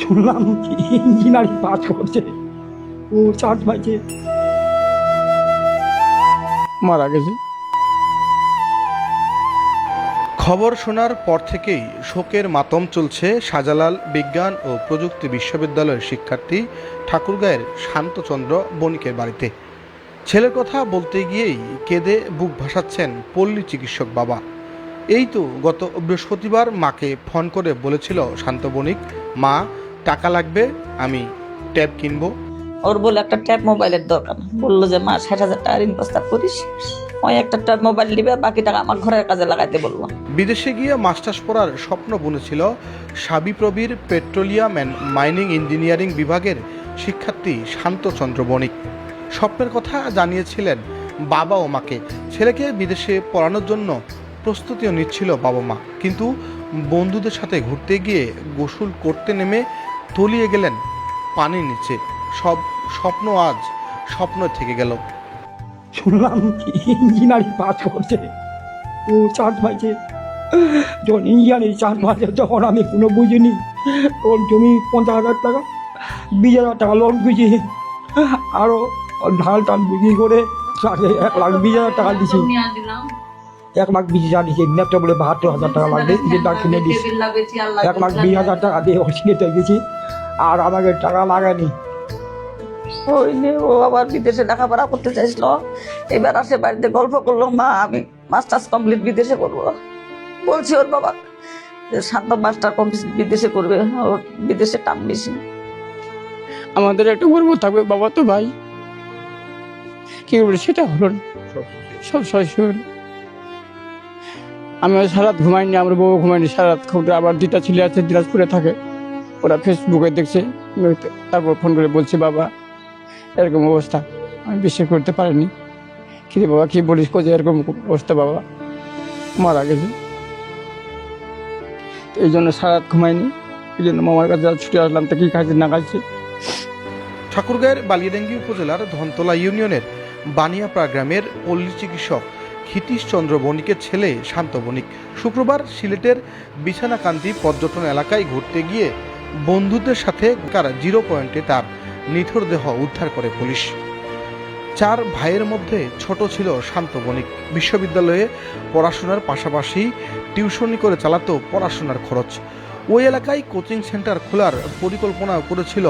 শুনলাম engineering pass করছে, ও chance পাইছে, মারা গেছে। খবর শোনার পর থেকেই শোকের মাতম চলছে শাহজালাল বিজ্ঞান ও প্রযুক্তি বিশ্ববিদ্যালয়ের শিক্ষার্থী ঠাকুরগাঁয়ের শান্তচন্দ্র বণিকের বাড়িতে। ছেলের কথা বলতে গিয়েই কেঁদে বুক ভাসাচ্ছেন পল্লী চিকিৎসক বাবা। এই তো গত বৃহস্পতিবার মাকে ফোন করে বলেছিল শান্ত বণিক, মা টাকা লাগবে, আমি ট্যাব কিনবো। ওর বলে একটা ট্যাব মোবাইলের দরকার, বললো যে মা 60,000 টাকা ঋণ প্রস্তাব করিস, ওই একটা ট্যাব মোবাইল নিবে, বাকি টাকা আমার ঘরের কাজে লাগাইতে বলবো। বিদেশে গিয়ে মাস্টার্স পড়ার স্বপ্ন বুনেছিল সাবিপ্রবির পেট্রোলিয়াম অ্যান্ড মাইনিং ইঞ্জিনিয়ারিং বিভাগের শিক্ষার্থী শান্তচন্দ্র বণিক। স্বপ্নের কথা জানিয়েছিলেন বাবা ও মাকে। ছেলেকে বিদেশে পড়ানোর জন্য প্রস্তুতিও নিচ্ছিল বাবা মা, কিন্তু বন্ধুদের সাথে ঘুরতে গিয়ে গোসল করতে নেমে তলিয়ে গেলেন পানির নিচে। সব স্বপ্ন আজ স্বপ্ন থেকে গেল। শুনলাম ইঞ্জিনিয়ারিং পাস করছে, ও চান্স পাইছে। যখন ইঞ্জিনিয়ারিং চান্স পাইছে তখন আমি কোনো বুঝিনি, ওর জমি 50,000 টাকা, 20,000 টাকা লোন বুঝি, আরও ঢাল টাল বিক্রি করে 1,20,000 টাকা দিছি, 1,20,000 দিছি। ল্যাপটপ বলে 72,000 টাকা লাগবে, যেটা কিনে দিছি 1,20,000 টাকা দিয়ে ওর কিনে গেছি, আর আমাকে টাকা লাগায়নি। ওই নিয়ে ও আবার বিদেশে লেখাপড়া করতে চাইছিল, এবার আসে বাড়িতে গল্প করলো, মা আমি মাস্টার্স কমপ্লিট বিদেশে করবো। বলছি ওর বাবা যে শান্ত মাস্টার কমপ্লিট বিদেশে করবে, ওর বিদেশে টান বেশি। আমাদের একটু গর্ব থাকবে, বাবা তো ভাই, কি করবে সেটা হলো না, সব শেষ হলো। আমি সারা রাত ঘুমাইনি, আমার বউ ঘুমাইনি সারা রাত। আবার 2টা ছেলে আছে দিনাজপুরে থাকে, ওরা ফেসবুকে দেখছে, তারপর ফোন করে বলছে বাবা এরকম অবস্থা। আমি বিশ্বাস করতে পারিনি। কি রে বাবা, কি বলিস, কোথায় এরকম অবস্থা, বাবা মারা গেছে। এই জন্য সারা রাত ঘুমাইনি, এই জন্য মামার কাছে ছুটে আসলাম, তা কি খাইছে না খাইছে। ঠাকুরগাঁয়ের বালিয়াডাঙ্গি উপজেলার ধনতলা ইউনিয়নের বানিয়াপাড়া গ্রামের পল্লী চিকিৎসক ক্ষিতীশচন্দ্র বণিকের ছেলে শান্ত বণিক শুক্রবার সিলেটের বিছানাকান্দি পর্যটন এলাকায় ঘুরতে গিয়ে বন্ধুদের সাথে জিরো পয়েন্টে তার নিথর দেহ উদ্ধার করে পুলিশ। 4 ভাইয়ের মধ্যে ছোট ছিল শান্ত বণিক। বিশ্ববিদ্যালয়ে পড়াশোনার পাশাপাশি টিউশনি করে চালাতো পড়াশোনার খরচ। ওই এলাকায় কোচিং সেন্টার খোলার পরিকল্পনা করেছিল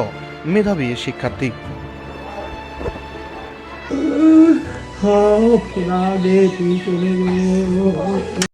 মেধাবী শিক্ষার্থী। তুই চলে গেলে